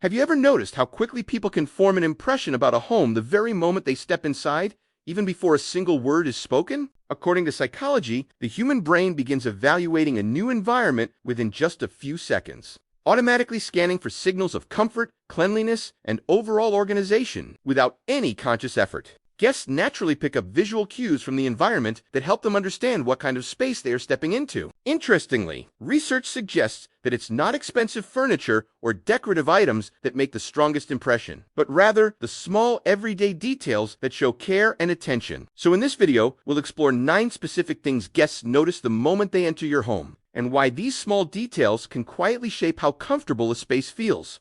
Have you ever noticed how quickly people can form an impression about a home the very moment they step inside, even before a single word is spoken? According to psychology, the human brain begins evaluating a new environment within just a few seconds, automatically scanning for signals of comfort, cleanliness, and overall organization without any conscious effort. Guests naturally pick up visual cues from the environment that help them understand what kind of space they are stepping into. Interestingly, research suggests that it's not expensive furniture or decorative items that make the strongest impression, but rather the small everyday details that show care and attention. So in this video, we'll explore 9 specific things guests notice the moment they enter your home, and why these small details can quietly shape how comfortable a space feels.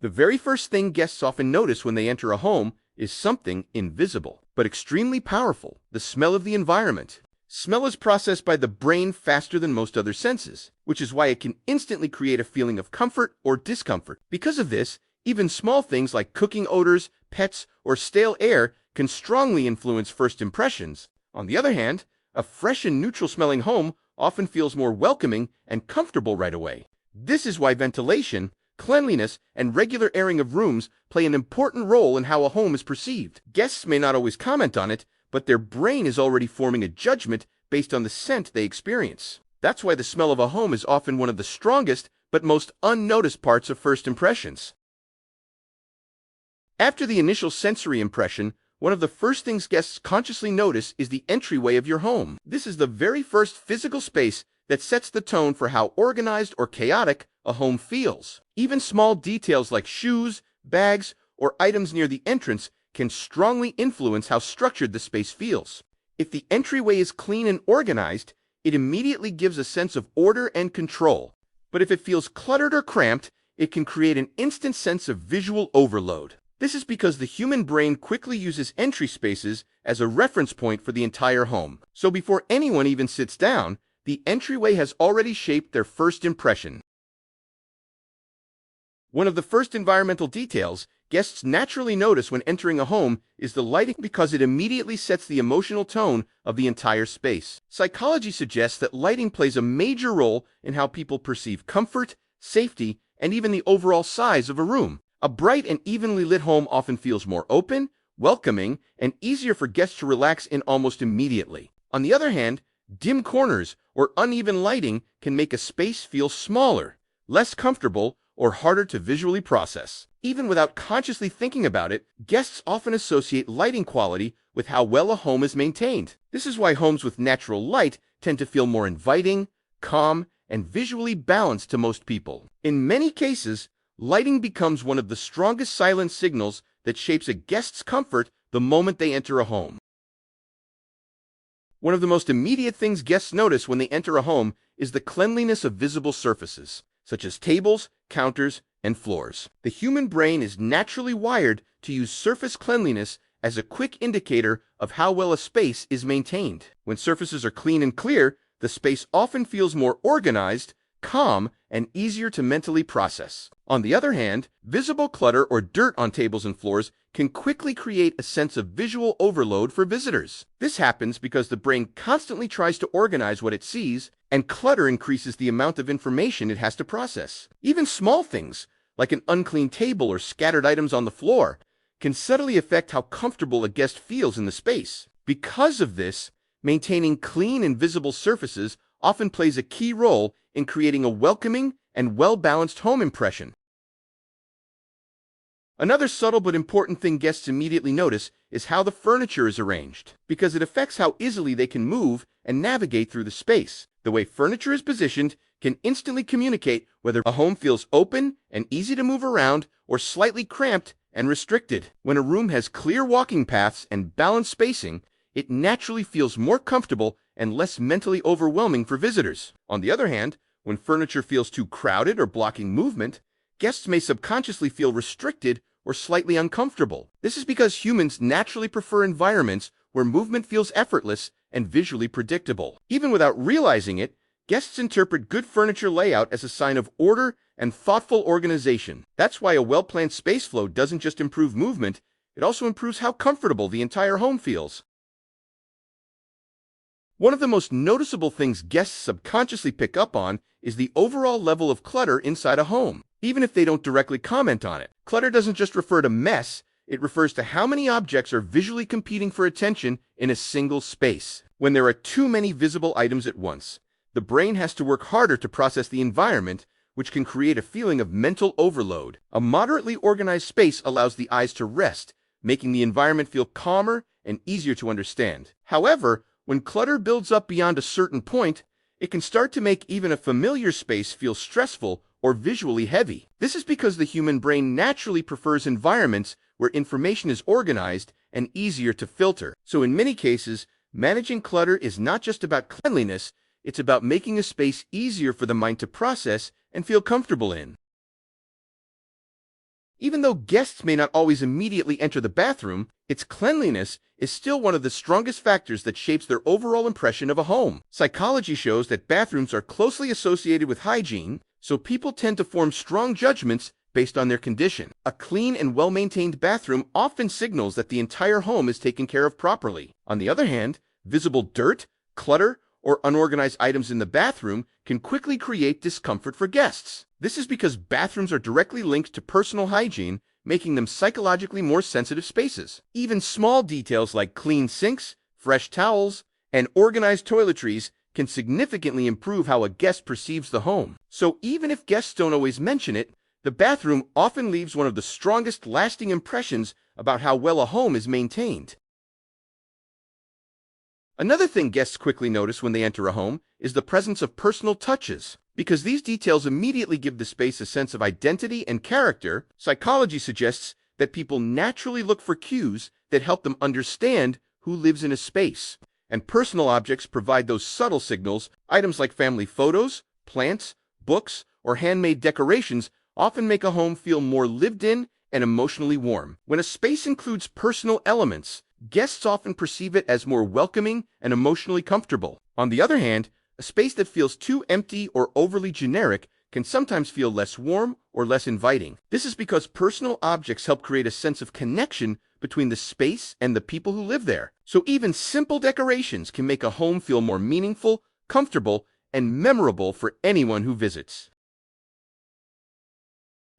The very first thing guests often notice when they enter a home is something invisible, but extremely powerful: the smell of the environment. Smell is processed by the brain faster than most other senses, which is why it can instantly create a feeling of comfort or discomfort. Because of this, even small things like cooking odors, pets, or stale air can strongly influence first impressions. On the other hand, a fresh and neutral-smelling home often feels more welcoming and comfortable right away. This is why ventilation, cleanliness, and regular airing of rooms play an important role in how a home is perceived. Guests may not always comment on it, but their brain is already forming a judgment based on the scent they experience. That's why the smell of a home is often one of the strongest but most unnoticed parts of first impressions. After the initial sensory impression, one of the first things guests consciously notice is the entryway of your home. This is the very first physical space that sets the tone for how organized or chaotic a home feels. Even small details like shoes, bags, or items near the entrance can strongly influence how structured the space feels. If the entryway is clean and organized, it immediately gives a sense of order and control. But if it feels cluttered or cramped, it can create an instant sense of visual overload. This is because the human brain quickly uses entry spaces as a reference point for the entire home. So before anyone even sits down, the entryway has already shaped their first impression. One of the first environmental details guests naturally notice when entering a home is the lighting, because it immediately sets the emotional tone of the entire space. Psychology suggests that lighting plays a major role in how people perceive comfort, safety, and even the overall size of a room. A bright and evenly lit home often feels more open, welcoming, and easier for guests to relax in almost immediately. On the other hand, dim corners or uneven lighting can make a space feel smaller, less comfortable, or harder to visually process. Even without consciously thinking about it, guests often associate lighting quality with how well a home is maintained. This is why homes with natural light tend to feel more inviting, calm, and visually balanced to most people. In many cases, lighting becomes one of the strongest silent signals that shapes a guest's comfort the moment they enter a home. One of the most immediate things guests notice when they enter a home is the cleanliness of visible surfaces, such as tables, counters, and floors. The human brain is naturally wired to use surface cleanliness as a quick indicator of how well a space is maintained. When surfaces are clean and clear, the space often feels more organized, calm, and easier to mentally process. On the other hand, visible clutter or dirt on tables and floors can quickly create a sense of visual overload for visitors. This happens because the brain constantly tries to organize what it sees, and clutter increases the amount of information it has to process. Even small things, like an unclean table or scattered items on the floor, can subtly affect how comfortable a guest feels in the space. Because of this, maintaining clean and visible surfaces often plays a key role in creating a welcoming and well-balanced home impression. Another subtle but important thing guests immediately notice is how the furniture is arranged, because it affects how easily they can move and navigate through the space. The way furniture is positioned can instantly communicate whether a home feels open and easy to move around or slightly cramped and restricted. When a room has clear walking paths and balanced spacing, it naturally feels more comfortable and less mentally overwhelming for visitors. On the other hand, when furniture feels too crowded or blocking movement, guests may subconsciously feel restricted or slightly uncomfortable. This is because humans naturally prefer environments where movement feels effortless and visually predictable. Even without realizing it, guests interpret good furniture layout as a sign of order and thoughtful organization. That's why a well-planned space flow doesn't just improve movement, it also improves how comfortable the entire home feels. One of the most noticeable things guests subconsciously pick up on is the overall level of clutter inside a home, even if they don't directly comment on it. Clutter doesn't just refer to mess, it refers to how many objects are visually competing for attention in a single space. When there are too many visible items at once, the brain has to work harder to process the environment, which can create a feeling of mental overload. A moderately organized space allows the eyes to rest, making the environment feel calmer and easier to understand. However, when clutter builds up beyond a certain point, it can start to make even a familiar space feel stressful or visually heavy. This is because the human brain naturally prefers environments where information is organized and easier to filter. So in many cases, managing clutter is not just about cleanliness, it's about making a space easier for the mind to process and feel comfortable in. Even though guests may not always immediately enter the bathroom, its cleanliness is still one of the strongest factors that shapes their overall impression of a home. Psychology shows that bathrooms are closely associated with hygiene, so people tend to form strong judgments based on their condition. A clean and well-maintained bathroom often signals that the entire home is taken care of properly. On the other hand, visible dirt, clutter, or unorganized items in the bathroom can quickly create discomfort for guests. This is because bathrooms are directly linked to personal hygiene, making them psychologically more sensitive spaces. Even small details like clean sinks, fresh towels, and organized toiletries can significantly improve how a guest perceives the home. So even if guests don't always mention it, the bathroom often leaves one of the strongest lasting impressions about how well a home is maintained. Another thing guests quickly notice when they enter a home is the presence of personal touches. Because these details immediately give the space a sense of identity and character, psychology suggests that people naturally look for cues that help them understand who lives in a space. And personal objects provide those subtle signals. Items like family photos, plants, books, or handmade decorations often make a home feel more lived in and emotionally warm. When a space includes personal elements, guests often perceive it as more welcoming and emotionally comfortable. On the other hand, a space that feels too empty or overly generic can sometimes feel less warm or less inviting. This is because personal objects help create a sense of connection between the space and the people who live there. So even simple decorations can make a home feel more meaningful, comfortable, and memorable for anyone who visits.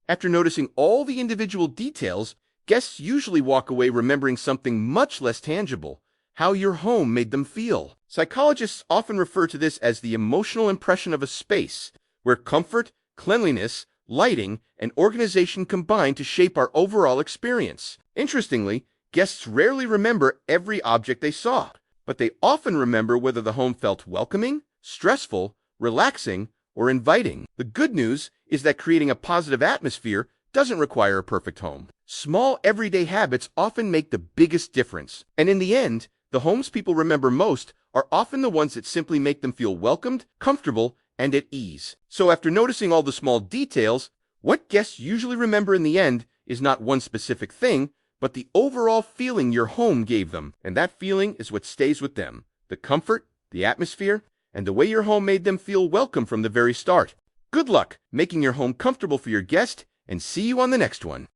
After noticing all the individual details, guests usually walk away remembering something much less tangible: how your home made them feel. Psychologists often refer to this as the emotional impression of a space, where comfort, cleanliness, lighting, and organization combine to shape our overall experience. Interestingly, guests rarely remember every object they saw, but they often remember whether the home felt welcoming, stressful, relaxing, or inviting. The good news is that creating a positive atmosphere doesn't require a perfect home. Small everyday habits often make the biggest difference. And in the end, the homes people remember most are often the ones that simply make them feel welcomed, comfortable, and at ease. So after noticing all the small details, what guests usually remember in the end is not one specific thing, but the overall feeling your home gave them. And that feeling is what stays with them: the comfort, the atmosphere, and the way your home made them feel welcome from the very start. Good luck making your home comfortable for your guest, and see you on the next one.